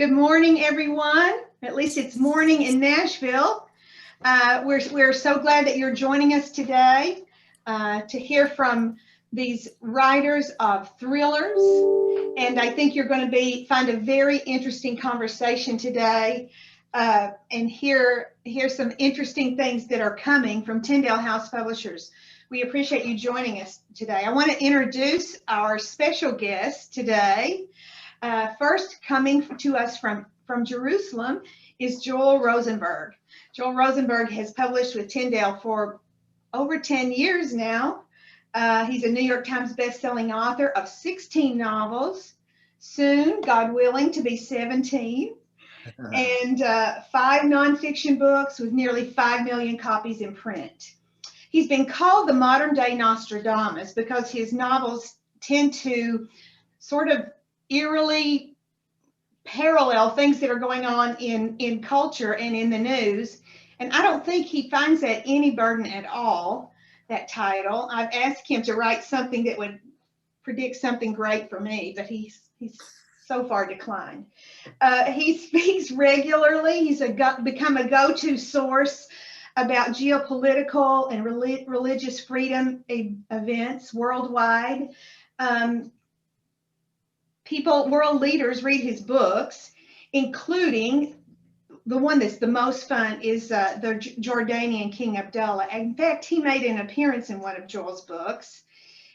Good morning, everyone. At least it's morning in Nashville. We're so glad that you're joining us today to hear from these writers of thrillers. And I think you're going to find a very interesting conversation today and hear some interesting things that are coming from Tyndale House Publishers. We appreciate you joining us today. I want to introduce our special guest today. First, coming to us from Jerusalem is Joel Rosenberg. Joel Rosenberg has published with Tyndale for over 10 years now. He's a New York Times bestselling author of 16 novels, soon, God willing, to be 17, and 5 nonfiction books with nearly 5 million copies in print. He's been called the modern day Nostradamus because his novels tend to sort of eerily parallel things that are going on in culture and in the news. And I don't think he finds that any burden at all, that title. I've asked him to write something that would predict something great for me, but he's so far declined. He speaks regularly. He's become a go-to source about geopolitical and religious freedom events worldwide. World leaders read his books, including the one that's the most fun is the Jordanian King Abdullah. In fact, he made an appearance in one of Joel's books,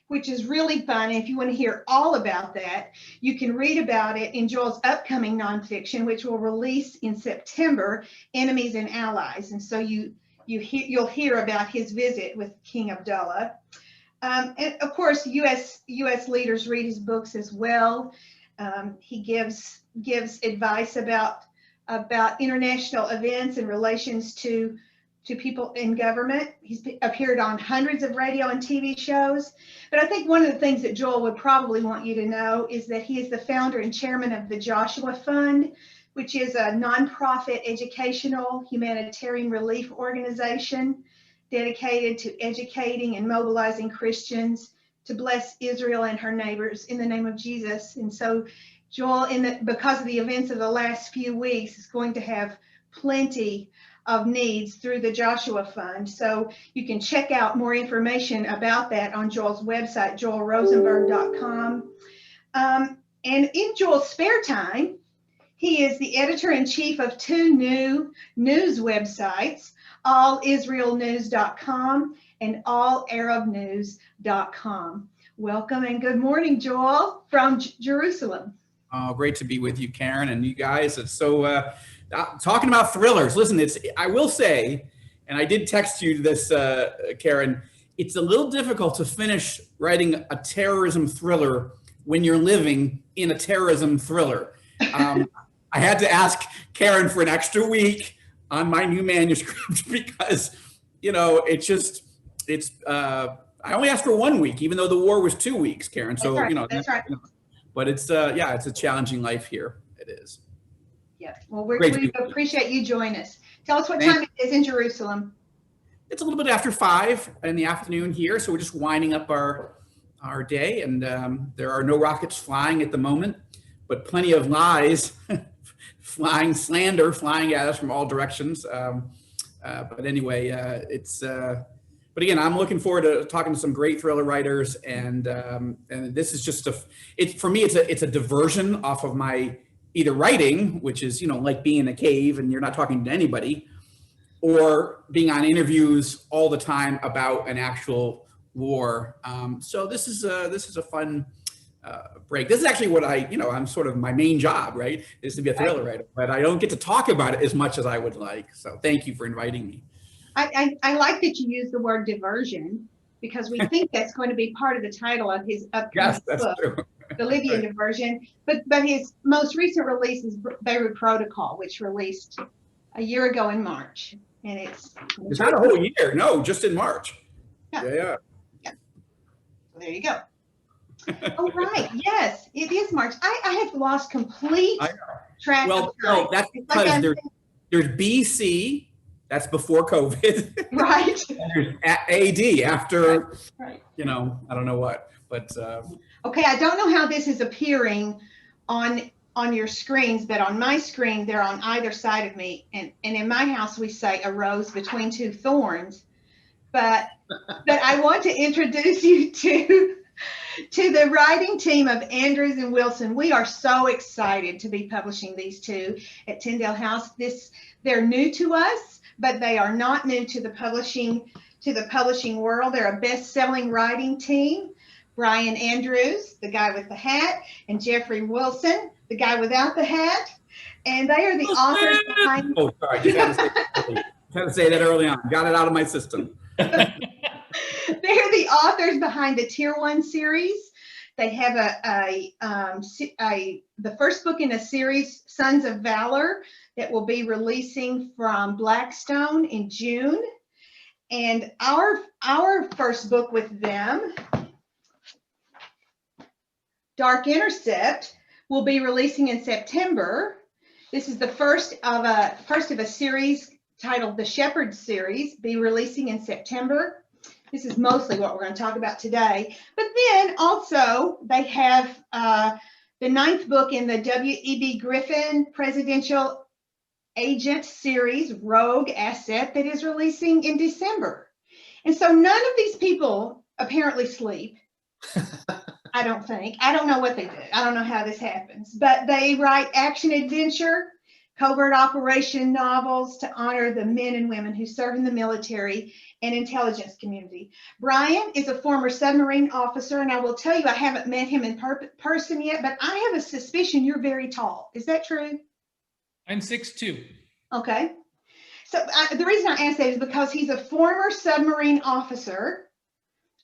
which is really fun. And if you want to hear all about that, you can read about it in Joel's upcoming nonfiction, which will release in September, Enemies and Allies. And so you'll hear about his visit with King Abdullah. And of course, U.S. leaders read his books as well. He gives advice about international events and relations to people in government. He's appeared on hundreds of radio and TV shows. But I think one of the things that Joel would probably want you to know is that he is the founder and chairman of the Joshua Fund, which is a nonprofit educational humanitarian relief organization dedicated to educating and mobilizing Christians to bless Israel and her neighbors in the name of Jesus. And so Joel, because of the events of the last few weeks, is going to have plenty of needs through the Joshua Fund. So you can check out more information about that on Joel's website, joelrosenberg.com. And in Joel's spare time, he is the editor-in-chief of 2 new news websites, allisraelnews.com and allarabnews.com. Welcome and good morning, Joel, from Jerusalem. Oh, great to be with you, Karen, and you guys. It's so talking about thrillers. Listen, I will say, and I did text you this, Karen. It's a little difficult to finish writing a terrorism thriller when you're living in a terrorism thriller. I had to ask Karen for an extra week on my new manuscript because, I only asked for 1 week, even though the war was 2 weeks, Karen. So, that's right. That's right. But it's a challenging life here. It is. Yeah. Well, we appreciate you joining us. Tell us what time it is in Jerusalem. It's a little bit after 5 in the afternoon here. So we're just winding up our day, and there are no rockets flying at the moment, but plenty of lies slander flying at us from all directions. But anyway, but again, I'm looking forward to talking to some great thriller writers, and this is just for me, it's a diversion off of my either writing, which is like being in a cave and you're not talking to anybody, or being on interviews all the time about an actual war. So this is a fun break. This is actually what I'm sort of my main job, right? Is to be a thriller writer, but I don't get to talk about it as much as I would like. So thank you for inviting me. I like that you use the word diversion because we think that's going to be part of the title of his upcoming book, true. The Libyan Diversion. But his most recent release is Beirut Protocol, which released a year ago in March, and it's not a whole year. No, just in March. Yeah. So there you go. Oh, right. Yes, it is March. I have lost complete track of time. No, that's because there's BC. That's before COVID. Right. There's AD after, right. I don't know what, but. Okay, I don't know how this is appearing on on your screens, but on my screen, they're on either side of me. And in my house, we say a rose between two thorns. But I want to introduce you to the writing team of Andrews and Wilson. We are so excited to be publishing these two at Tyndale House. They're new to us, but they are not new to the publishing world. They're a best-selling writing team. Brian Andrews, the guy with the hat, and Jeffrey Wilson, the guy without the hat. And they are the authors behind. Oh, sorry. Just had to say that early on. Got it out of my system. They're the authors behind the Tier 1 series. They have the first book in a series, Sons of Valor, that will be releasing from Blackstone in June. And our first book with them, Dark Intercept, will be releasing in September. This is the first of a series titled the Shepherd series, be releasing in September. This is mostly what we're going to talk about today. But then also they have the 9th book in the W.E.B. Griffin Presidential Agent series, Rogue Asset, that is releasing in December. And so none of these people apparently sleep. I don't think. I don't know what they do. I don't know how this happens. But they write action adventure, covert operation novels to honor the men and women who serve in the military and intelligence community. Brian is a former submarine officer, and I will tell you, I haven't met him in person yet, but I have a suspicion you're very tall. Is that true? I'm 6'2". Okay. So the reason I ask that is because he's a former submarine officer,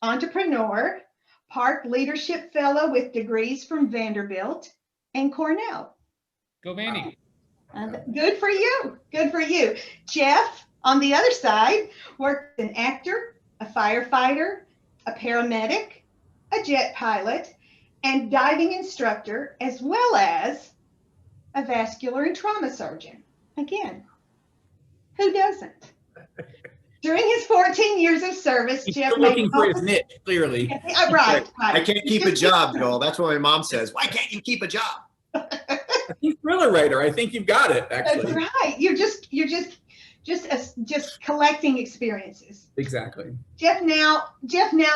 entrepreneur, Park Leadership Fellow with degrees from Vanderbilt and Cornell. Go Vandy. Good for you. Good for you. Jeff, on the other side, worked as an actor, a firefighter, a paramedic, a jet pilot, and diving instructor, as well as a vascular and trauma surgeon. Again, who doesn't? During his 14 years of service, He's Jeff still looking for his niche, clearly. Right. I can't keep a job, Joel. That's what my mom says. Why can't you keep a job? He's a thriller writer. I think you've got it, actually. That's right. You're just collecting experiences. Exactly. Jeff now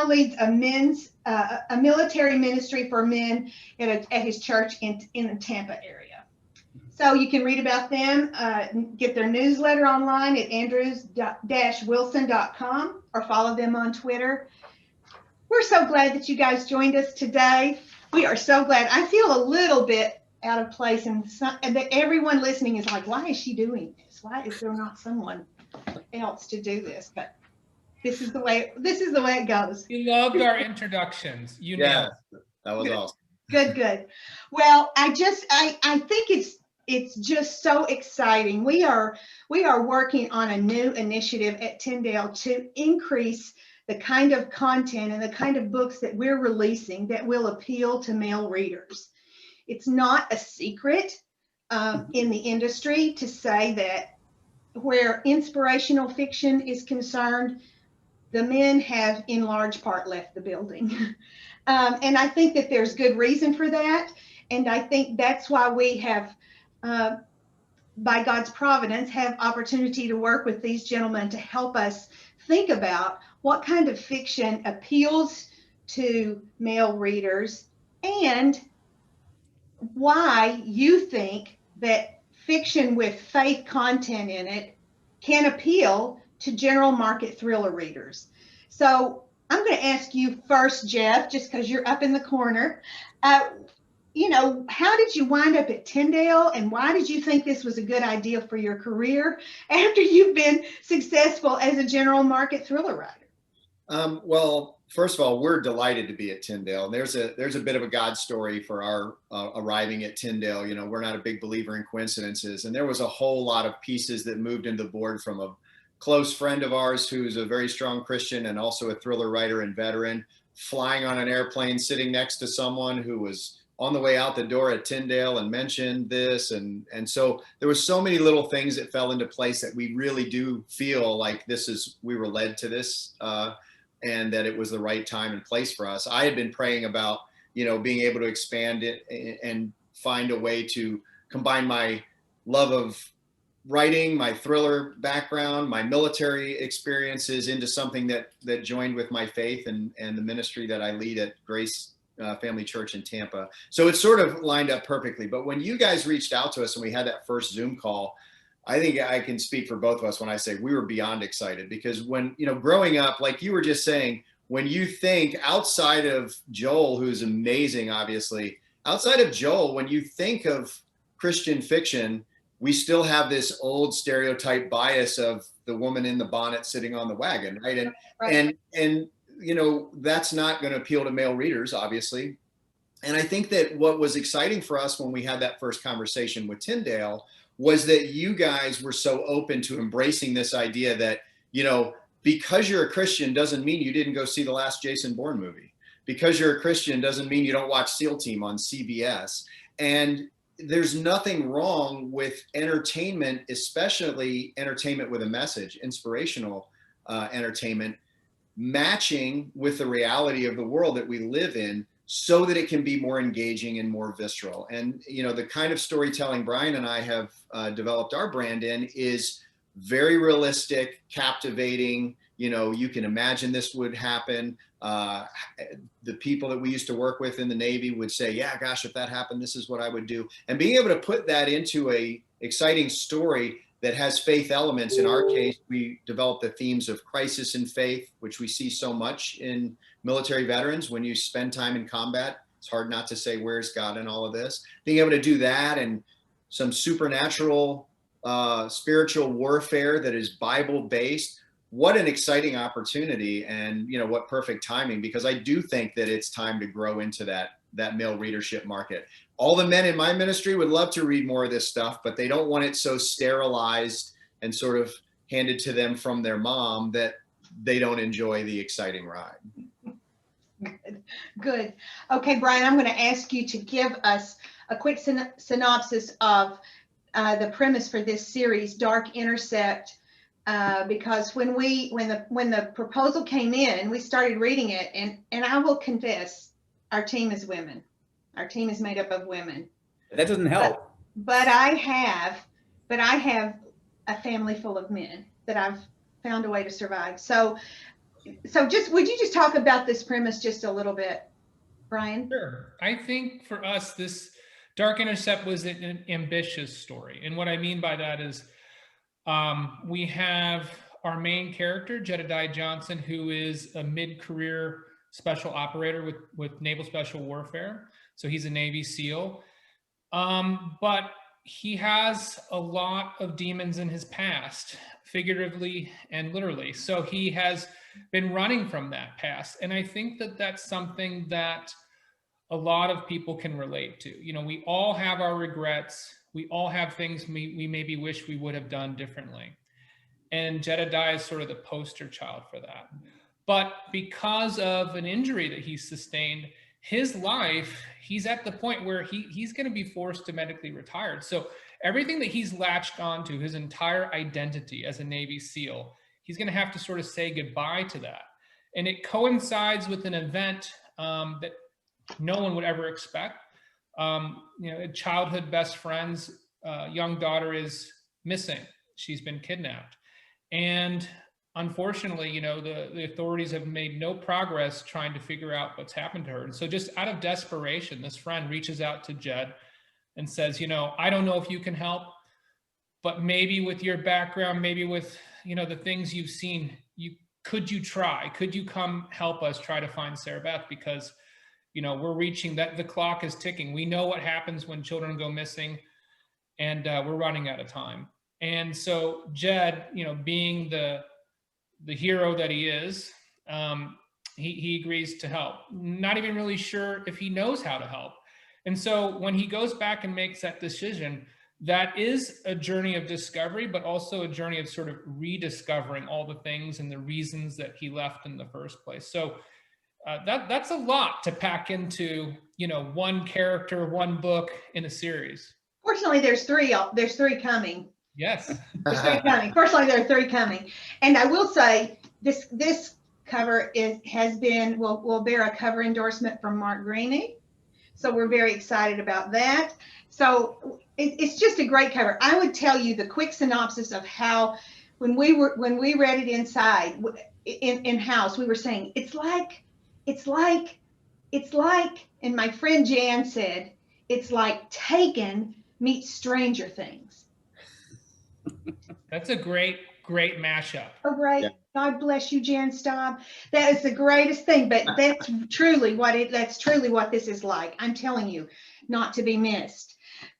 leads a military ministry for men at his church in the Tampa area. So you can read about them, get their newsletter online at andrews-wilson.com or follow them on Twitter. We're so glad that you guys joined us today. We are so glad. I feel a little bit out of place, and that everyone listening is like, why is she doing this? Why is there not someone else to do this? But this is the way it goes. You loved our introductions. Yeah, that was awesome. Good. Well, I think it's just so exciting. We are working on a new initiative at Tyndale to increase the kind of content and the kind of books that we're releasing that will appeal to male readers. It's not a secret in the industry to say that where inspirational fiction is concerned, the men have in large part left the building. And I think that there's good reason for that. And I think that's why we have, by God's providence, have opportunity to work with these gentlemen to help us think about what kind of fiction appeals to male readers and why you think that fiction with faith content in it can appeal to general market thriller readers. So I'm going to ask you first, Jeff, just because you're up in the corner. How did you wind up at Tyndale, and why did you think this was a good idea for your career after you've been successful as a general market thriller writer? Well, first of all, we're delighted to be at Tyndale. There's a bit of a God story for our arriving at Tyndale. We're not a big believer in coincidences, and there was a whole lot of pieces that moved into the board from a close friend of ours who's a very strong Christian and also a thriller writer and veteran, flying on an airplane, sitting next to someone who was on the way out the door at Tyndale and mentioned this. And so there was so many little things that fell into place that we really do feel like we were led to this and that it was the right time and place for us. I had been praying about, being able to expand it and find a way to combine my love of writing, my thriller background, my military experiences into something that joined with my faith and the ministry that I lead at Grace Family Church in Tampa. So it sort of lined up perfectly. But when you guys reached out to us and we had that first Zoom call, I think I can speak for both of us when I say we were beyond excited, because when, growing up, like you were just saying, when you think outside of Joel, who's amazing, obviously, outside of Joel, when you think of Christian fiction, we still have this old stereotype bias of the woman in the bonnet sitting on the wagon, right? And Right. and that's not going to appeal to male readers, obviously. And I think that what was exciting for us when we had that first conversation with Tyndale was that you guys were so open to embracing this idea that, because you're a Christian doesn't mean you didn't go see the last Jason Bourne movie. Because you're a Christian doesn't mean you don't watch SEAL Team on CBS. And there's nothing wrong with entertainment, especially entertainment with a message, inspirational entertainment, matching with the reality of the world that we live in so that it can be more engaging and more visceral. And, the kind of storytelling Brian and I have developed our brand in is very realistic, captivating. You can imagine this would happen. The people that we used to work with in the Navy would say, yeah, gosh, if that happened, this is what I would do. And being able to put that into a exciting story that has faith elements. In our case, we developed the themes of crisis and faith, which we see so much in military veterans. When you spend time in combat, it's hard not to say, where's God in all of this? Being able to do that and some supernatural spiritual warfare that is Bible-based. What an exciting opportunity, and what perfect timing, because I do think that it's time to grow into that male readership market. All the men in my ministry would love to read more of this stuff, but they don't want it so sterilized and sort of handed to them from their mom that they don't enjoy the exciting ride. Good. Okay, Brian, I'm going to ask you to give us a quick synopsis of the premise for this series, Dark Intercept. Because when the proposal came in, we started reading it, and I will confess, our team is women. Our team is made up of women. That doesn't help. But I have a family full of men that I've found a way to survive. So just would you just talk about this premise just a little bit, Brian? Sure. I think for us, this Dark Intercept was an ambitious story. And what I mean by that is we have our main character, Jedediah Johnson, who is a mid-career special operator with Naval Special Warfare. So he's a Navy SEAL. But he has a lot of demons in his past, figuratively and literally. So he has been running from that past. And I think that that's something that a lot of people can relate to. We all have our regrets. We all have things we maybe wish we would have done differently. And Jedediah is sort of the poster child for that. But because of an injury that he sustained, his life, he's at the point where he's going to be forced to medically retire. So everything that he's latched onto, his entire identity as a Navy SEAL, he's going to have to sort of say goodbye to that. And it coincides with an event that no one would ever expect. Childhood best friend's young daughter is missing. She's been kidnapped. And unfortunately, the authorities have made no progress trying to figure out what's happened to her. And so just out of desperation, this friend reaches out to Jed and says, I don't know if you can help, but maybe with your background, maybe with, the things you've seen, could you try? Could you come help us try to find Sarah Beth? Because, we're reaching that, the clock is ticking. We know what happens when children go missing, and we're running out of time. And so Jed, being the hero that he is, he agrees to help, not even really sure if he knows how to help. And so when he goes back and makes that decision, that is a journey of discovery, but also a journey of sort of rediscovering all the things and the reasons that he left in the first place. So that's a lot to pack into, one character, one book in a series. Fortunately, there's three coming. Yes. There's three coming. Fortunately, there are three coming. And I will say this cover will bear a cover endorsement from Mark Greaney. So we're very excited about that. So it's just a great cover. I would tell you the quick synopsis of how when we read it inside in house, we were saying it's like, and my friend Jan said, it's like Taken meets Stranger Things. That's a great mashup. Oh, great. Yeah. God bless you, Jan Staub. That is the greatest thing, but that's truly what this is like. I'm telling you, not to be missed.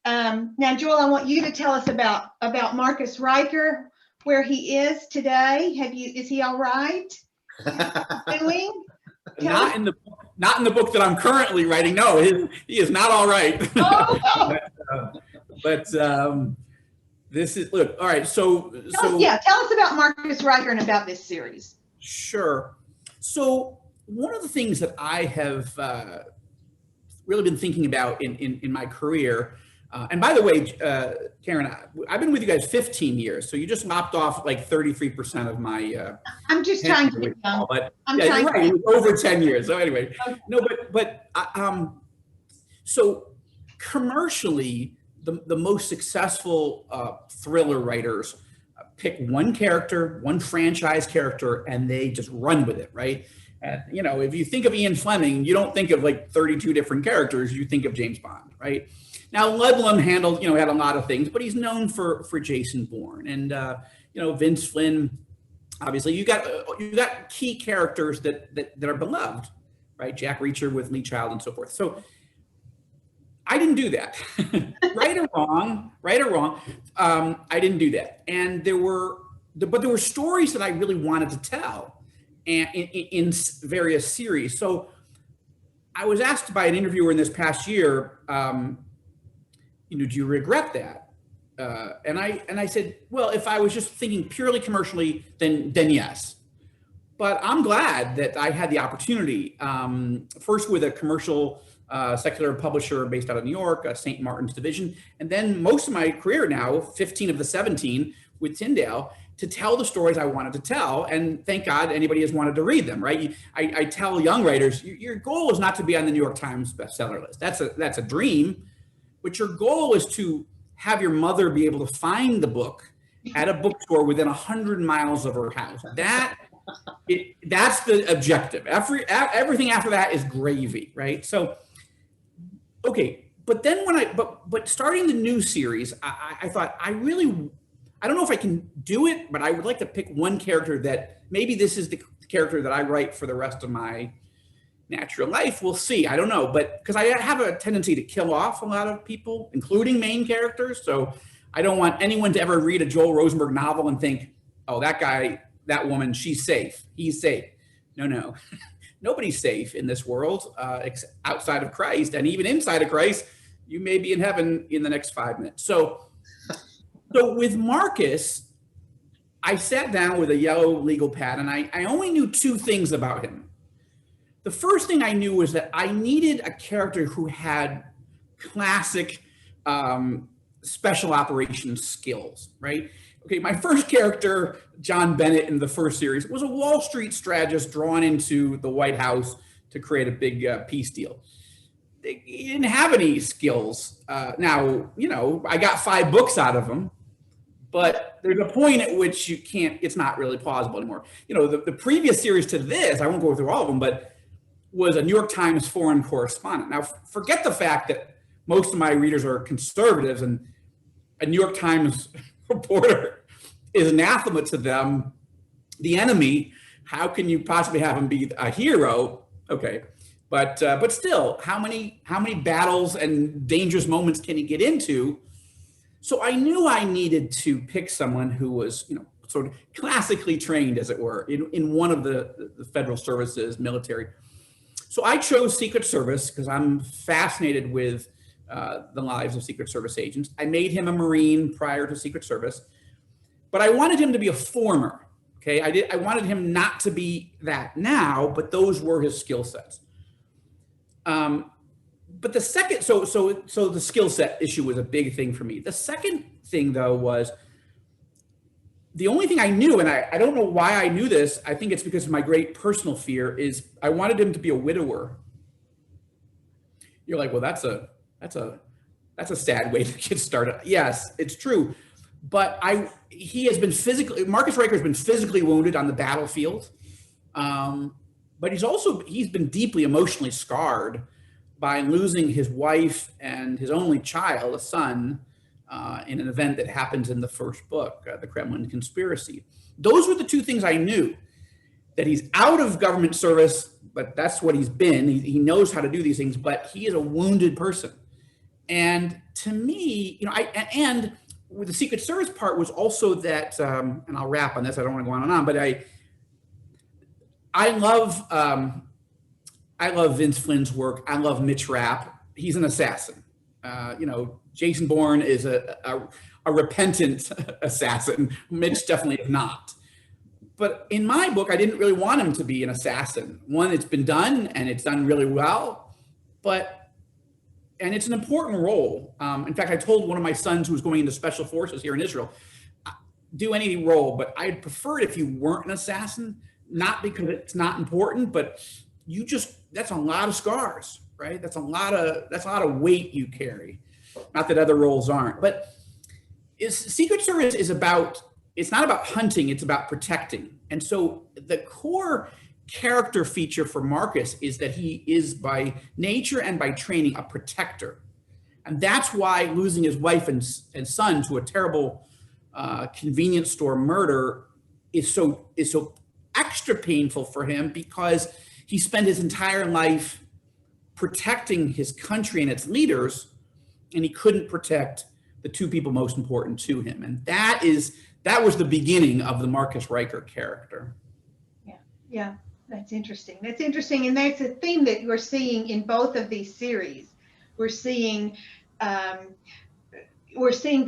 Now, Joel, I want you to tell us about Marcus Riker, where he is today. Is he all right? Doing? Not in the book that I'm currently writing. No, he is not all right. Oh. but this is, look, all right. Tell us about Marcus Riker and about this series. Sure. So one of the things that I have really been thinking about in my career, and by the way, Karen, I've been with you guys 15 years, so you just lopped off like 33% of my. I'm just trying to get young. But yeah, you're right. It was over 10 years. So anyway, okay. No, but so commercially, the most successful thriller writers pick one character, one franchise character, and they just run with it, right? And if you think of Ian Fleming, you don't think of like 32 different characters. You think of James Bond, right? Now Ludlum had a lot of things, but he's known for Jason Bourne and Vince Flynn. Obviously, you got key characters that are beloved, right? Jack Reacher with Lee Child and so forth. So I didn't do that. right or wrong, I didn't do that. And there were stories that I really wanted to tell, and in various series. So I was asked by an interviewer in this past year, do you regret that? And I said, well, if I was just thinking purely commercially, then yes. But I'm glad that I had the opportunity, first with a commercial secular publisher based out of New York, St. Martin's Division, and then most of my career now, 15 of the 17 with Tyndale, to tell the stories I wanted to tell. And thank God anybody has wanted to read them, right? I tell young writers, your goal is not to be on the New York Times bestseller list. That's a dream, but your goal is to have your mother be able to find the book at a bookstore within 100 miles of her house. That's the objective. Everything after that is gravy, right? So, okay, but then but starting the new series, I thought I don't know if I can do it, but I would like to pick one character that maybe this is the character that I write for the rest of my natural life. We'll see. I don't know, but because I have a tendency to kill off a lot of people, including main characters. So I don't want anyone to ever read a Joel Rosenberg novel and think, oh, that guy, that woman, she's safe. He's safe. No. Nobody's safe in this world outside of Christ. And even inside of Christ, you may be in heaven in the next 5 minutes. So with Marcus, I sat down with a yellow legal pad and I only knew 2 things about him. The first thing I knew was that I needed a character who had classic special operations skills, right? Okay, my first character, John Bennett in the first series, was a Wall Street strategist drawn into the White House to create a big peace deal. He didn't have any skills. Now, I got 5 books out of him, but there's a point at which it's not really plausible anymore. The previous series to this, I won't go through all of them, but was a New York Times foreign correspondent. Now, forget the fact that most of my readers are conservatives and a New York Times reporter is anathema to them, the enemy. How can you possibly have him be a hero? Okay, but still, how many battles and dangerous moments can he get into? So I knew I needed to pick someone who was, sort of classically trained, as it were, in one of the federal services, military. So I chose Secret Service because I'm fascinated with the lives of Secret Service agents. I made him a Marine prior to Secret Service, but I wanted him to be a former. Okay, I wanted him not to be that now, but those were his skill sets. But the second, so the skill set issue was a big thing for me. The second thing, though, was the only thing I knew, and I don't know why I knew this, I think it's because of my great personal fear, is I wanted him to be a widower. You're like, well, that's a sad way to get started. Yes, it's true. But Marcus Riker has been physically wounded on the battlefield. But he's been deeply emotionally scarred by losing his wife and his only child, a son, in an event that happens in the first book, The Kremlin Conspiracy. Those were the two things I knew, that he's out of government service, but that's what he's been. He knows how to do these things, but he is a wounded person. And to me, and with the Secret Service part was also that, and I'll wrap on this, I don't want to go on and on, but I love Vince Flynn's work. I love Mitch Rapp. He's an assassin. Jason Bourne is a repentant assassin. Mitch definitely is not. But in my book, I didn't really want him to be an assassin. One, it's been done, and it's done really well. And it's an important role. In fact, I told one of my sons who was going into special forces here in Israel, do any role, but I'd prefer it if you weren't an assassin, not because it's not important, but that's a lot of scars, right? That's a lot of weight you carry. Not that other roles aren't, but Secret Service it's not about hunting, it's about protecting. And so the core character feature for Marcus is that he is by nature and by training a protector. And that's why losing his wife and son to a terrible convenience store murder is so extra painful for him, because he spent his entire life protecting his country and its leaders, and he couldn't protect the two people most important to him. And that was the beginning of the Marcus Riker character. Yeah, that's interesting. And that's a theme that we're seeing in both of these series. We're seeing the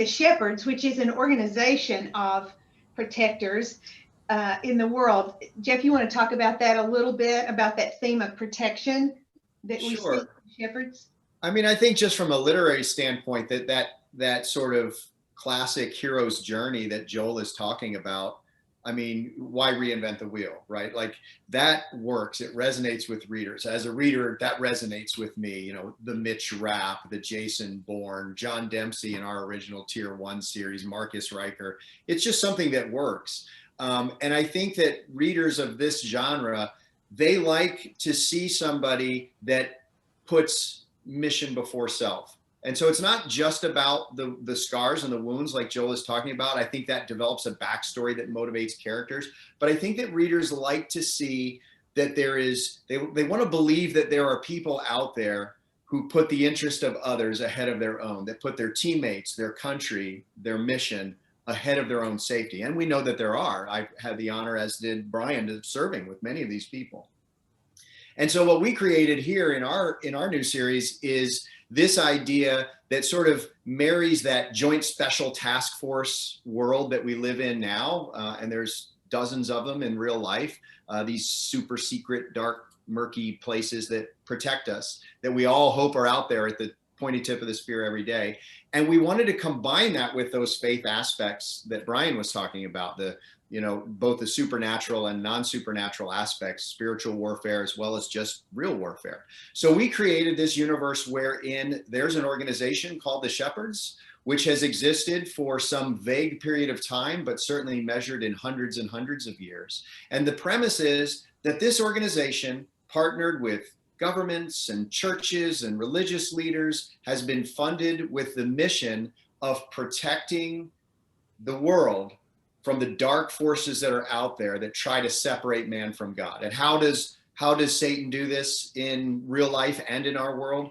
Shepherds, which is an organization of protectors in the world. Jeff, you want to talk about that a little bit, about that theme of protection that we see in Shepherds? I mean, I think just from a literary standpoint, that sort of classic hero's journey that Joel is talking about, I mean, why reinvent the wheel, right? Like, that works. It resonates with readers. As a reader, that resonates with me. The Mitch Rapp, the Jason Bourne, John Dempsey in our original Tier 1 series, Marcus Riker. It's just something that works. And I think that readers of this genre, they like to see somebody that puts mission before self. And so it's not just about the scars and the wounds like Joel is talking about. I think that develops a backstory that motivates characters. But I think that readers like to see that they want to believe that there are people out there who put the interest of others ahead of their own, that put their teammates, their country, their mission ahead of their own safety. And we know that there are. I've had the honor, as did Brian, of serving with many of these people. And so what we created here in our new series is this idea that sort of marries that joint special task force world that we live in now. And there's dozens of them in real life, these super secret, dark, murky places that protect us, that we all hope are out there at the pointy tip of the spear every day. And we wanted to combine that with those faith aspects that Brian was talking about, both the supernatural and non-supernatural aspects, spiritual warfare, as well as just real warfare. So we created this universe wherein there's an organization called the Shepherds, which has existed for some vague period of time, but certainly measured in hundreds and hundreds of years. And the premise is that this organization, partnered with governments and churches and religious leaders, has been funded with the mission of protecting the world from the dark forces that are out there that try to separate man from God. And how does Satan do this in real life and in our world?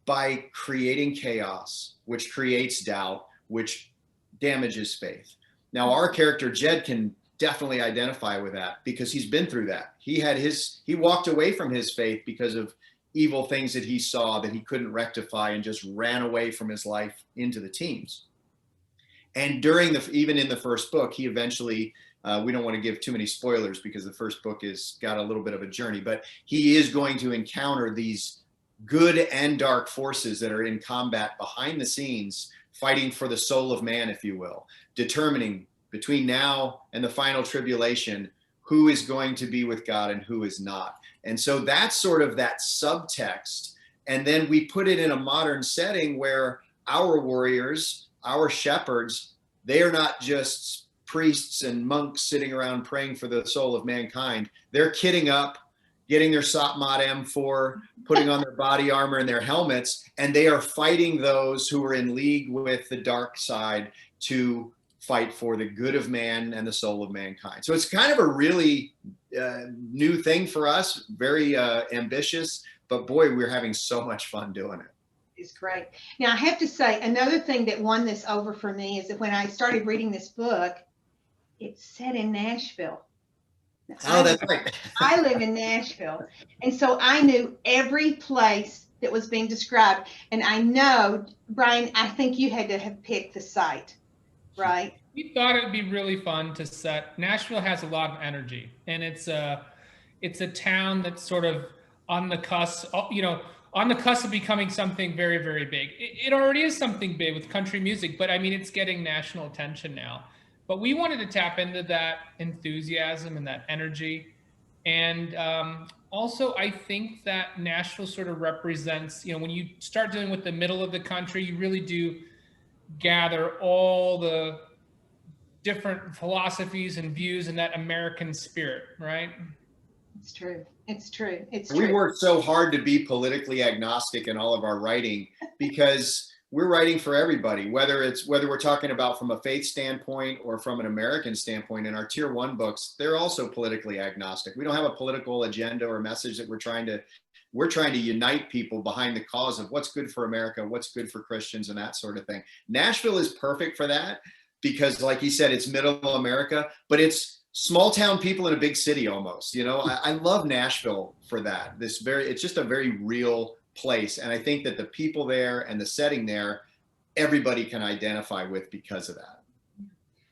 By creating chaos, which creates doubt, which damages faith. Now, our character Jed can definitely identify with that, because he's been through that. He walked away from his faith because of evil things that he saw that he couldn't rectify, and just ran away from his life into the teens. And even in the first book, he eventually, we don't want to give too many spoilers because the first book has got a little bit of a journey, but he is going to encounter these good and dark forces that are in combat behind the scenes, fighting for the soul of man, if you will, determining between now and the final tribulation who is going to be with God and who is not. And so that's sort of that subtext And then we put it in a modern setting where our warriors, our shepherds, they are not just priests and monks sitting around praying for the soul of mankind. They're kitting up, getting their Satmat M4, putting on their body armor and their helmets, and they are fighting those who are in league with the dark side to fight for the good of man and the soul of mankind. So it's kind of a really new thing for us, very ambitious, but boy, we're having so much fun doing it. It's great. Now, I have to say, another thing that won this over for me is that when I started reading this book, it's set in Nashville. Now, Oh, that's right. I live in Nashville, and so I knew every place that was being described. And I know, Brian, I think you had to have picked the site, right? We thought it'd be really fun to set. Nashville has a lot of energy, and it's a town that's sort of on the cusp, on the cusp of becoming something very, very big. It already is something big with country music, but I mean, it's getting national attention now. But we wanted to tap into that enthusiasm and that energy. And also, I think that Nashville sort of represents, when you start dealing with the middle of the country, you really do gather all the different philosophies and views and that American spirit, right? It's true. It's true. It's We true. work so hard to be politically agnostic in all of our writing because we're writing for everybody, whether we're talking about from a faith standpoint or from an American standpoint. In our tier 1 books, they're also politically agnostic. We don't have a political agenda or message that we're trying to unite people behind the cause of what's good for America, what's good for Christians, and that sort of thing. Nashville is perfect for that because, like you said, it's middle America, but it's small town people in a big city almost. I love Nashville for that. It's just a very real place. And I think that the people there and the setting there, everybody can identify with because of that.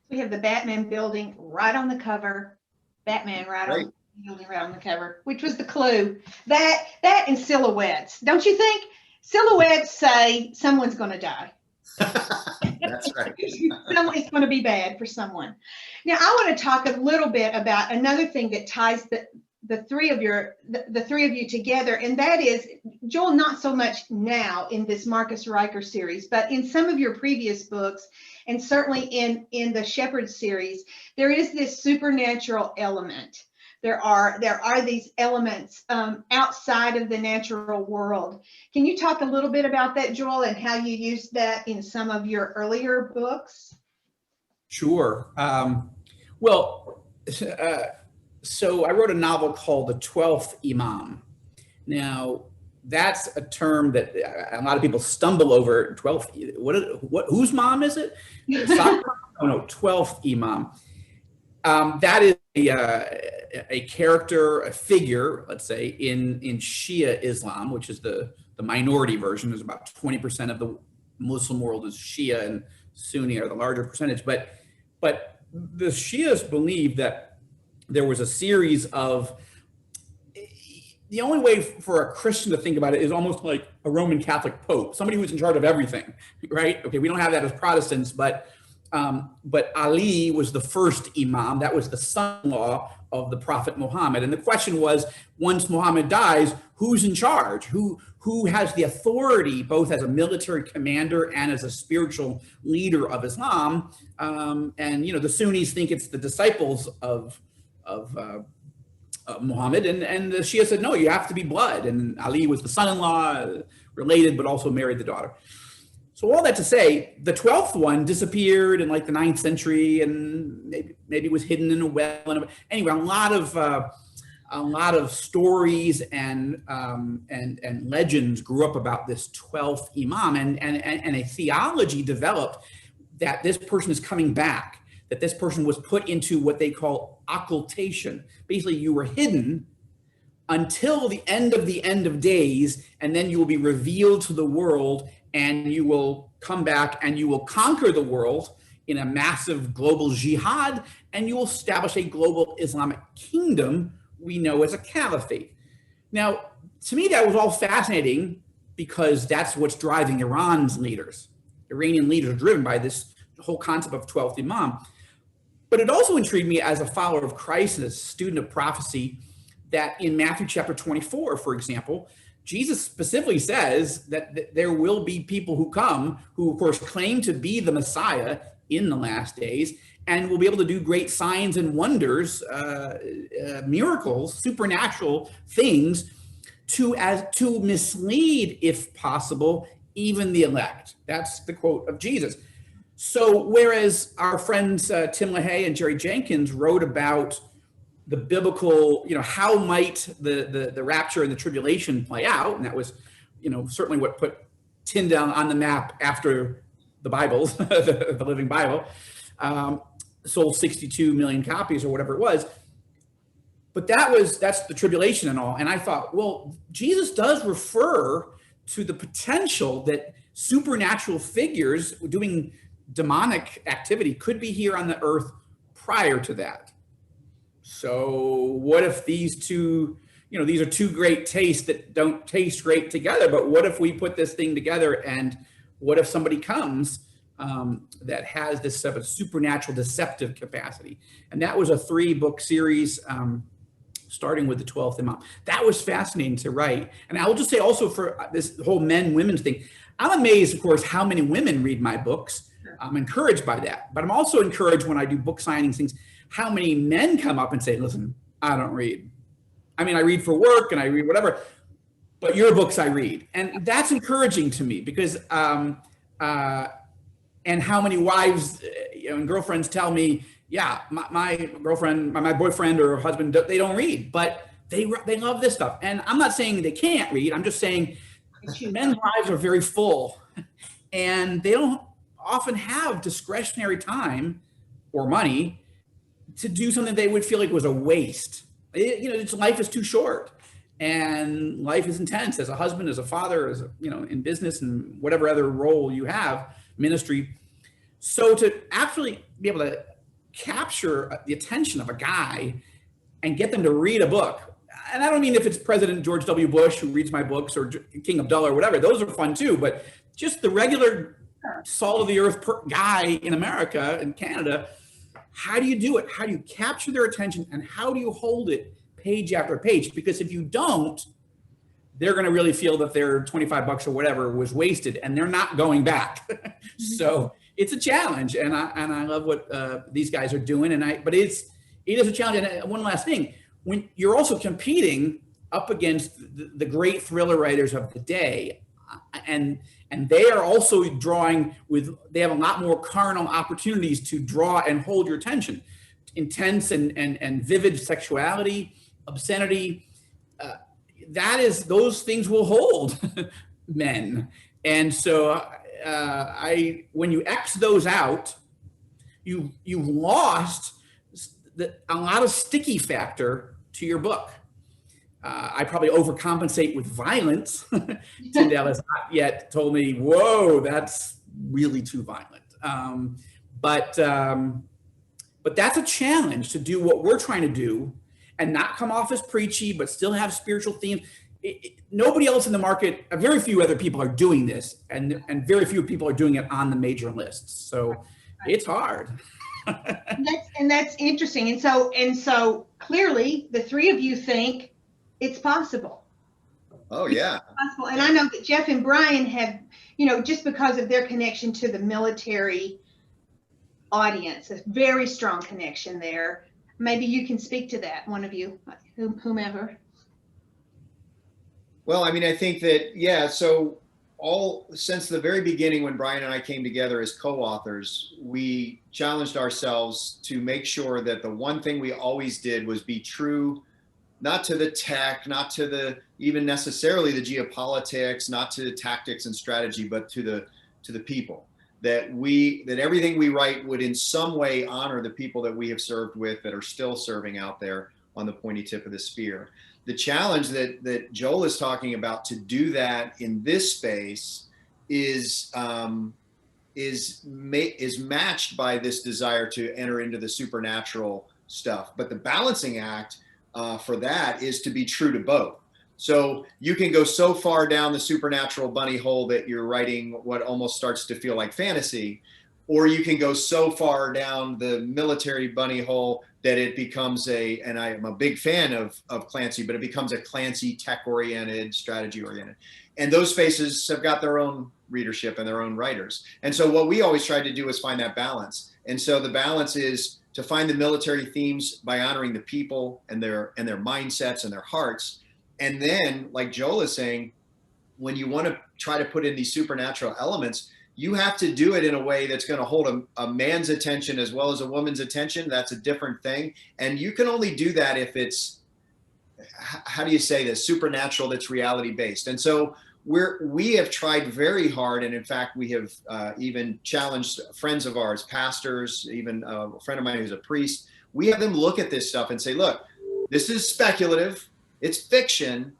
We have the Batman building right on the cover. Batman right on the building right on the cover, which was the clue. That and silhouettes. Don't you think? Silhouettes say someone's going to die. That's right. It's going to be bad for someone. Now, I want to talk a little bit about another thing that ties the three of you together, and that is, Joel, not so much now in this Marcus Riker series, but in some of your previous books, and certainly in the Shepherd series, there is this supernatural element. There are these elements outside of the natural world. Can you talk a little bit about that, Joel, and how you used that in some of your earlier books? Sure. So I wrote a novel called The 12th Imam. Now, that's a term that a lot of people stumble over. 12th, whose mom is it? No, 12th Imam. That is a character, a figure, let's say, in Shia Islam, which is the minority version. There's about 20% of the Muslim world is Shia, and Sunni are the larger percentage. But the Shias believe that there was a series of, the only way for a Christian to think about it is almost like a Roman Catholic Pope, somebody who's in charge of everything, right? Okay, we don't have that as Protestants, but Ali was the first Imam. That was the son-in-law of the Prophet Muhammad. And the question was, once Muhammad dies, who's in charge? Who has the authority, both as a military commander and as a spiritual leader of Islam? And the Sunnis think it's the disciples of Muhammad, and the Shia said, no, you have to be blood. And Ali was the son-in-law, related, but also married the daughter. So all that to say, the 12th one disappeared in like the 9th century, and maybe was hidden in a well. And anyway, a lot of stories and legends grew up about this 12th Imam, and a theology developed that this person is coming back, that this person was put into what they call occultation. Basically, you were hidden until the end of days, and then you will be revealed to the world, and you will come back and you will conquer the world in a massive global jihad, and you will establish a global Islamic kingdom we know as a caliphate. Now, to me, that was all fascinating because that's what's driving Iran's leaders. Iranian leaders are driven by this whole concept of 12th Imam. But it also intrigued me as a follower of Christ and a student of prophecy that in Matthew chapter 24, for example, Jesus specifically says that there will be people who come who, of course, claim to be the Messiah in the last days and will be able to do great signs and wonders, miracles, supernatural things to mislead, if possible, even the elect. That's the quote of Jesus. So whereas our friends Tim LaHaye and Jerry Jenkins wrote about the biblical, how might the rapture and the tribulation play out, and that was, certainly what put Tyndale on the map after the Bible, the Living Bible, sold 62 million copies or whatever it was. But that's the tribulation and all. And I thought, well, Jesus does refer to the potential that supernatural figures doing demonic activity could be here on the earth prior to that. So what if these two, these are two great tastes that don't taste great together, but what if we put this thing together, and what if somebody comes that has this sort of supernatural deceptive capacity? And that was a 3-book series, starting with the 12th Imam. That was fascinating to write. And I will just say also for this whole men-women thing, I'm amazed, of course, how many women read my books. I'm encouraged by that. But I'm also encouraged when I do book signings, things, how many men come up and say, listen, I don't read. I mean, I read for work and I read whatever, but your books I read. And that's encouraging to me because, and how many wives and girlfriends tell me, yeah, my girlfriend, my boyfriend or husband, they don't read, but they love this stuff. And I'm not saying they can't read. I'm just saying men's lives are very full and they don't often have discretionary time or money to do something they would feel like was a waste. Life is too short and life is intense as a husband, as a father, as in business and whatever other role you have, ministry. So to actually be able to capture the attention of a guy and get them to read a book, and I don't mean if it's President George W. Bush who reads my books or King Abdullah or whatever, those are fun too, but just the regular salt of the earth guy in America and Canada, how do you do it? How do you capture their attention, and how do you hold it page after page? Because if you don't, they're going to really feel that their $25 or whatever was wasted and they're not going back. So it's a challenge, and I love what these guys are doing. But it is a challenge. And one last thing, when you're also competing up against the great thriller writers of the day, and they are also they have a lot more carnal opportunities to draw and hold your attention. Intense and vivid sexuality, obscenity, those things will hold men. And so when you X those out, you've lost a lot of sticky factor to your book. I probably overcompensate with violence. Tyndale has not yet told me, whoa, that's really too violent. But that's a challenge to do what we're trying to do and not come off as preachy, but still have spiritual themes. Nobody else in the market, very few other people are doing this, and very few people are doing it on the major lists. So it's hard. and that's interesting. And so clearly the three of you think it's possible. Oh yeah. It's possible. And I know that Jeff and Brian have, just because of their connection to the military audience, a very strong connection there. Maybe you can speak to that, one of you, whomever. Well, I mean, I think that, yeah, so since the very beginning when Brian and I came together as co-authors, we challenged ourselves to make sure that the one thing we always did was be true, not to the tech, not to even necessarily the geopolitics, not to the tactics and strategy, but to the people. That everything we write would in some way honor the people that we have served with that are still serving out there on the pointy tip of the spear. The challenge that Joel is talking about to do that in this space is matched by this desire to enter into the supernatural stuff. But the balancing act for that is to be true to both. So you can go so far down the supernatural bunny hole that you're writing what almost starts to feel like fantasy, or you can go so far down the military bunny hole that it becomes and I'm a big fan of Clancy, but it becomes a Clancy tech-oriented, strategy-oriented. And those spaces have got their own readership and their own writers. And so what we always try to do is find that balance. And so the balance is to find the military themes by honoring the people and their mindsets and their hearts. And then, like Joel is saying, when you want to try to put in these supernatural elements, you have to do it in a way that's going to hold a man's attention as well as a woman's attention. That's a different thing. And you can only do that if it's, how do you say this, supernatural, that's reality based. And so we have tried very hard. And in fact, we have even challenged friends of ours, pastors, even a friend of mine who's a priest. We have them look at this stuff and say, look, this is speculative, it's fiction,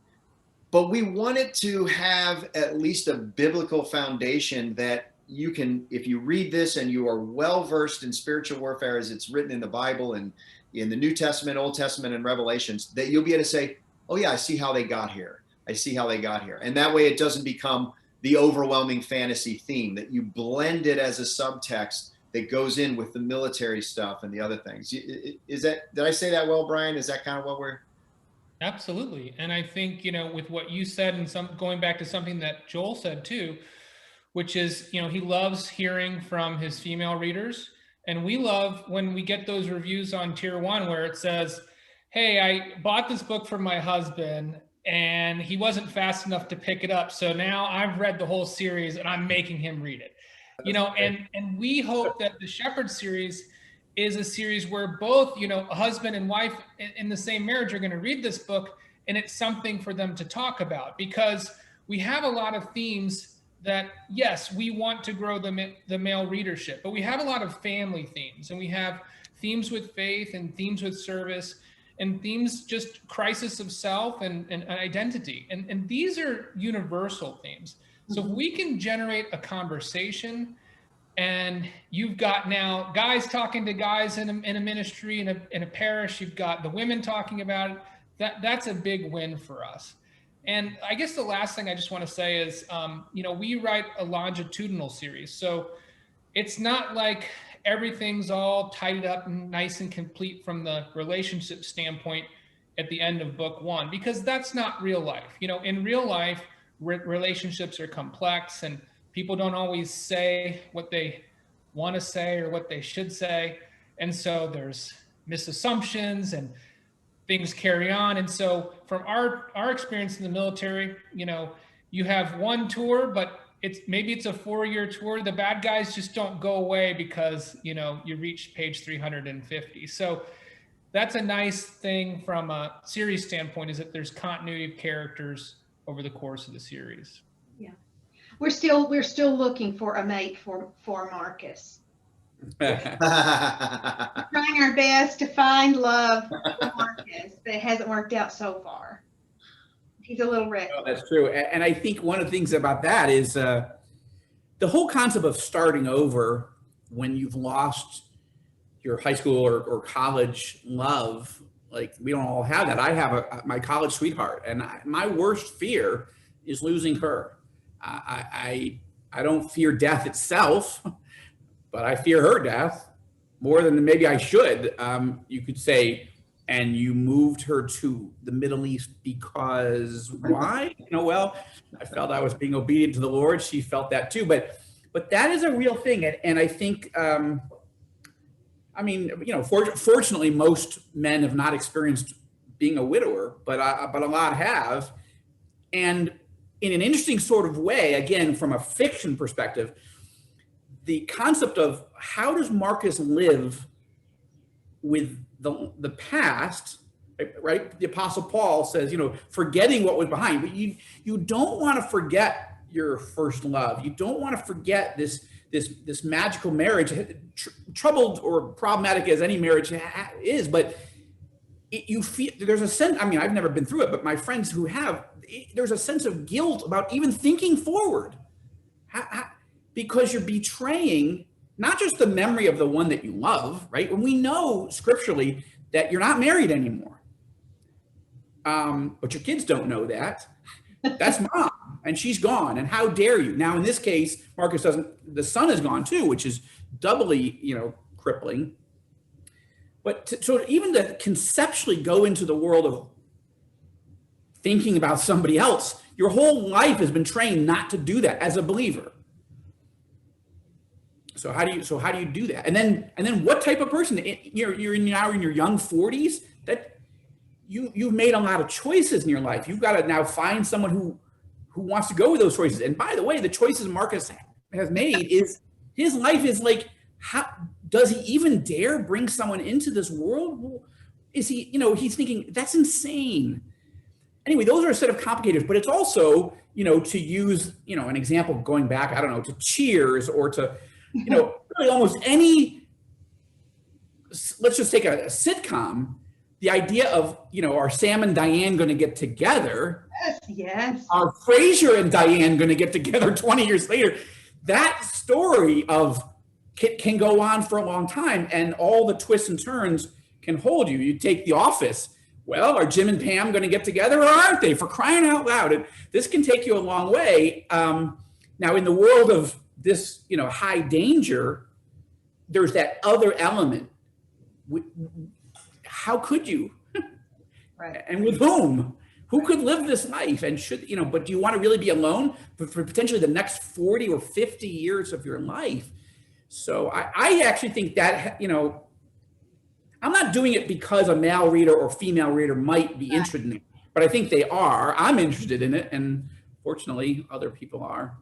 but we want it to have at least a biblical foundation that you can, if you read this and you are well versed in spiritual warfare as it's written in the Bible and in the New Testament, Old Testament, and Revelations, that you'll be able to say, oh yeah, I see how they got here. I see how they got here. And that way it doesn't become the overwhelming fantasy theme, that you blend it as a subtext that goes in with the military stuff and the other things. Did I say that well, Brian? Is that kind of what we're... Absolutely. And I think, with what you said and going back to something that Joel said too, which is, he loves hearing from his female readers. And we love when we get those reviews on Tier 1 where it says, hey, I bought this book for my husband and he wasn't fast enough to pick it up. So now I've read the whole series and I'm making him read it. And we hope that the Shepherd series is a series where both, a husband and wife in the same marriage are going to read this book, and it's something for them to talk about, because we have a lot of themes that, yes, we want to grow the male readership, but we have a lot of family themes, and we have themes with faith and themes with service and themes just crisis of self and identity. And these are universal themes. So if we can generate a conversation, and you've got now guys talking to guys in a ministry, in a parish, you've got the women talking about it, that's a big win for us. And I guess the last thing I just want to say is, we write a longitudinal series. So it's not like everything's all tidied up and nice and complete from the relationship standpoint at the end of book 1, because that's not real life. In real life, relationships are complex and people don't always say what they want to say or what they should say. And so there's misassumptions and things carry on. And so from our experience in the military, you have one tour, but maybe it's a 4-year tour. The bad guys just don't go away because, you reach page 350. So that's a nice thing from a series standpoint, is that there's continuity of characters over the course of the series. Yeah. We're still looking for a mate for Marcus. We're trying our best to find love for Marcus, but it hasn't worked out so far. He's a little wrecked. Oh, that's true. And I think one of the things about that is the whole concept of starting over when you've lost your high school or college love. Like, we don't all have that. I have my college sweetheart, and my worst fear is losing her. I don't fear death itself, but I fear her death more than maybe I should. You could say, and you moved her to the Middle East because why? Well, I felt I was being obedient to the Lord. She felt that too, but that is a real thing. And I think, fortunately, most men have not experienced being a widower, but a lot have. And in an interesting sort of way, again, from a fiction perspective, the concept of how does Marcus live with the past, right? The Apostle Paul says, forgetting what was behind, but you don't want to forget your first love. You don't want to forget this magical marriage, troubled or problematic as any marriage is, but you feel there's a sense, I've never been through it, but my friends who have, there's a sense of guilt about even thinking forward, because you're betraying not just the memory of the one that you love, right? When we know scripturally that you're not married anymore, but your kids don't know that. That's mom, and she's gone, and how dare you? Now, in this case, Marcus doesn't, the son is gone too, which is doubly, crippling. But so even to conceptually go into the world of thinking about somebody else, your whole life has been trained not to do that as a believer. So how do you do that? And then what type of person? You're now in your young 40s, that you've made a lot of choices in your life. You've got to now find someone who wants to go with those choices. And by the way, the choices Marcus has made is his life is like, how does he even dare bring someone into this world? Well, is he, he's thinking that's insane. Anyway, those are a set of complicators, but it's also, to use, an example going back, I don't know, to Cheers or to, really almost any, let's just take a sitcom, the idea of, are Sam and Diane going to get together? Yes. Are Frasier and Diane going to get together 20 years later? That story of can go on for a long time, and all the twists and turns can hold you. You take The Office. Well, are Jim and Pam going to get together or aren't they? For crying out loud. And this can take you a long way. Now, in the world of this, high danger, there's that other element. How could you? Right. And with whom? Who could live this life? And should, but do you want to really be alone for potentially the next 40 or 50 years of your life? So I actually think that, I'm not doing it because a male reader or female reader might be interested in it, but I think they are. I'm interested in it, and fortunately, other people are.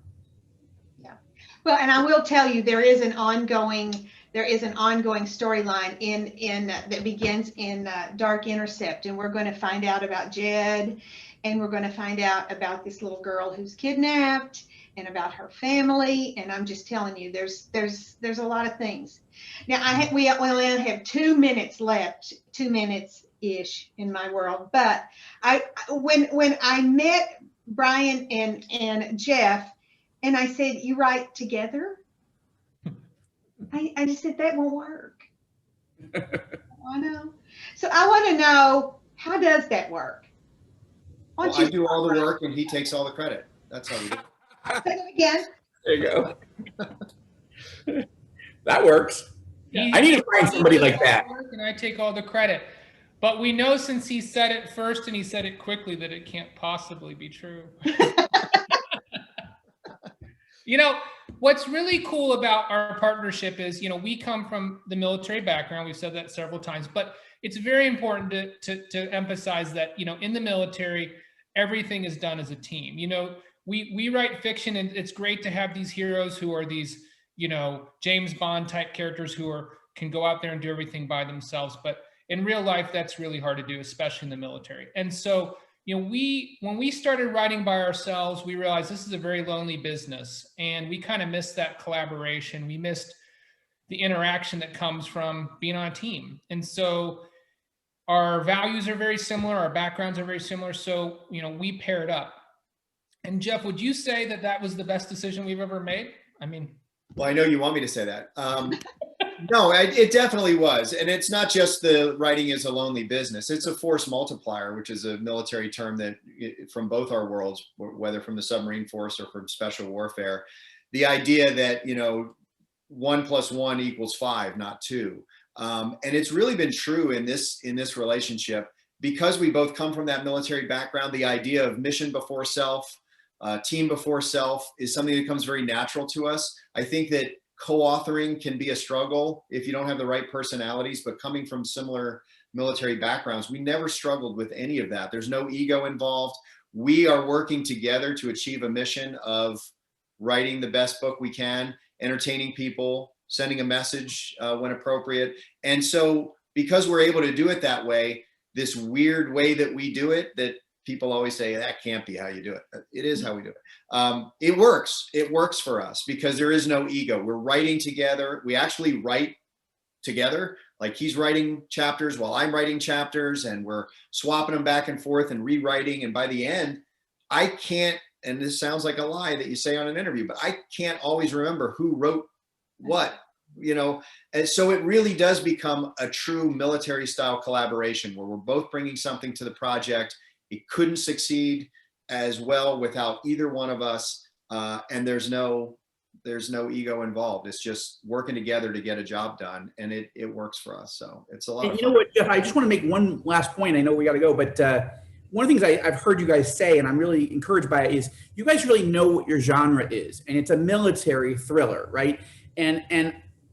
Yeah. Well, and I will tell you, there is an ongoing storyline in that begins in Dark Intercept, and we're going to find out about Jed, and we're going to find out about this little girl who's kidnapped, and about her family. And I'm just telling you, there's a lot of things. Now we only have 2 minutes left, 2 minutes ish in my world. But when I met Brian and Jeff, and I said, "You write together?" I just said, that won't work. I know. So I want to know, how does that work? Well, I do all the work and he takes all the credit. That's how we do it. Say it again. There you go. That works. I need to find somebody like that. And I take all the credit. But we know, since he said it first and he said it quickly, that it can't possibly be true. What's really cool about our partnership is, we come from the military background. We've said that several times, but it's very important to emphasize that, in the military, everything is done as a team. We write fiction, and it's great to have these heroes who are these, James Bond type characters who can go out there and do everything by themselves. But in real life, that's really hard to do, especially in the military. And so, when we started writing by ourselves, we realized this is a very lonely business, and we kind of missed that collaboration. We missed the interaction that comes from being on a team. And so our values are very similar. Our backgrounds are very similar. So, we paired up. And Jeff, would you say that was the best decision we've ever made? Well, I know you want me to say that. No, it definitely was. And it's not just the writing is a lonely business. It's a force multiplier, which is a military term that from both our worlds, whether from the submarine force or from special warfare, the idea that, 1 + 1 = 5, not 2. And it's really been true in this relationship, because we both come from that military background. The idea of mission before self, team before self is something that comes very natural to us. I think that co-authoring can be a struggle if you don't have the right personalities, but coming from similar military backgrounds, we never struggled with any of that. There's no ego involved. We are working together to achieve a mission of writing the best book we can, entertaining people, sending a message when appropriate. And so because we're able to do it that way, this weird way that we do it, that people always say, that can't be how you do it. It is how we do it. It works. It works for us because there is no ego. We're writing together. We actually write together. Like, he's writing chapters while I'm writing chapters, and we're swapping them back and forth and rewriting. And by the end, I can't, and this sounds like a lie that you say on an interview, but I can't always remember who wrote what, and so it really does become a true military style collaboration where we're both bringing something to the project. It couldn't succeed as well without either one of us. And there's no there's no ego involved. It's just working together to get a job done, and it works for us. So it's a lot of And fun. you know what, Jeff, I just want to make one last point. I know we got to go, but one of the things I've heard you guys say, and I'm really encouraged by it, is you guys really know what your genre is, and it's a military thriller, right? And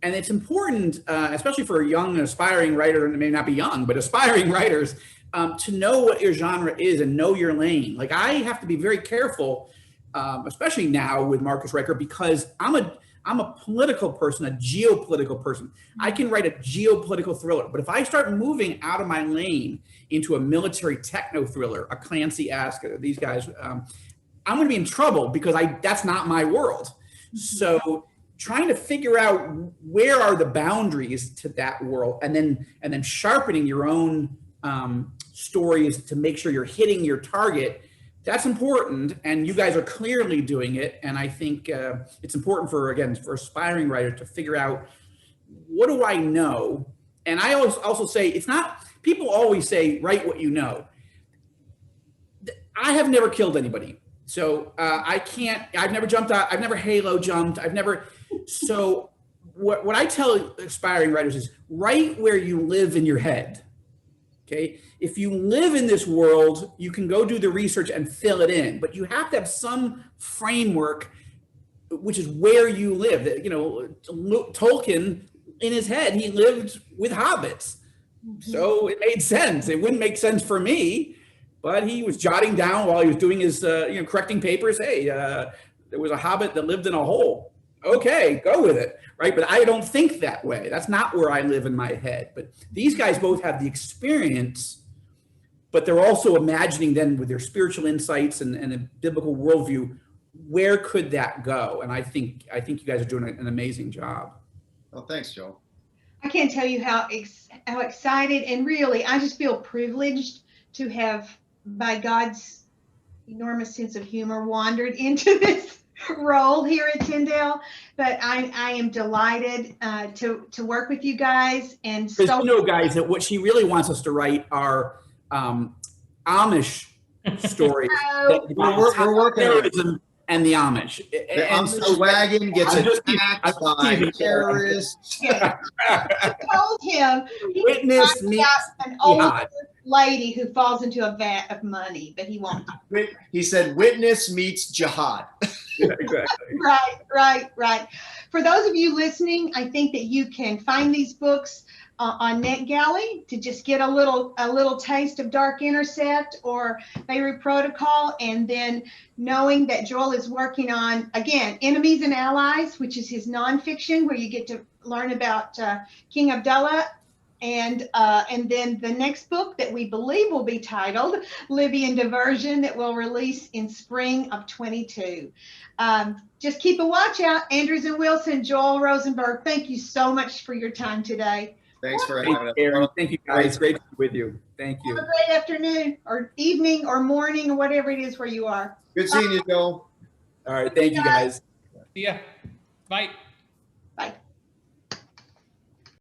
it's important, especially for young and aspiring writer, and it may not be young, but aspiring writers, to know what your genre is and know your lane. Like I have to be very careful, especially now with Marcus Riker, because I'm a political person, a geopolitical person. I can write a geopolitical thriller, but if I start moving out of my lane into a military techno thriller, a Clancy-esque, these guys, I'm going to be in trouble because that's not my world. So trying to figure out where are the boundaries to that world, and then sharpening your own stories to make sure you're hitting your target. That's important, and you guys are clearly doing it. And I think it's important for aspiring writers to figure out, what do I know? And I also say, it's not, people always say, write what you know. I have never killed anybody. So I've never jumped out, I've never halo jumped, so what I tell aspiring writers is, write where you live in your head. Okay, if you live in this world, you can go do the research and fill it in, but you have to have some framework, which is where you live. You know, Tolkien, in his head, he lived with hobbits, so it made sense. It wouldn't make sense for me, but he was jotting down while he was doing his, correcting papers. Hey, there was a hobbit that lived in a hole. Okay, go with it, right? But I don't think that way. That's not where I live in my head. But these guys both have the experience, but they're also imagining then with their spiritual insights and a biblical worldview, where could that go? And I think you guys are doing an amazing job. Oh, thanks, Joe. I can't tell you how excited, and really, I just feel privileged to have, by God's enormous sense of humor, wandered into this role here at Tyndale. But I am delighted to work with you guys. And so, you know, guys, that what she really wants us to write are Amish stories. We're working on it. And the Amish. The Amish wagon gets attacked by terrorists. I told him Witness meets an old lady who falls into a vat of money, but he won't. He said, "Witness meets jihad." Yeah, exactly. Right. For those of you listening, I think that you can find these books on NetGalley to just get a little taste of Dark Intercept or Beirut Protocol, and then knowing that Joel is working on, again, Enemies and Allies, which is his nonfiction, where you get to learn about King Abdullah, and then the next book that we believe will be titled Libyan Diversion, that will release in spring of 22. Just keep a watch out. Andrews and Wilson, Joel Rosenberg, thank you so much for your time today. Thanks for having us. Thank you, guys. Great to be with you. Thank you. Have a great afternoon or evening or morning or whatever it is where you are. Good seeing you, Joel. All right. Thank you, guys. See ya. Bye. Bye.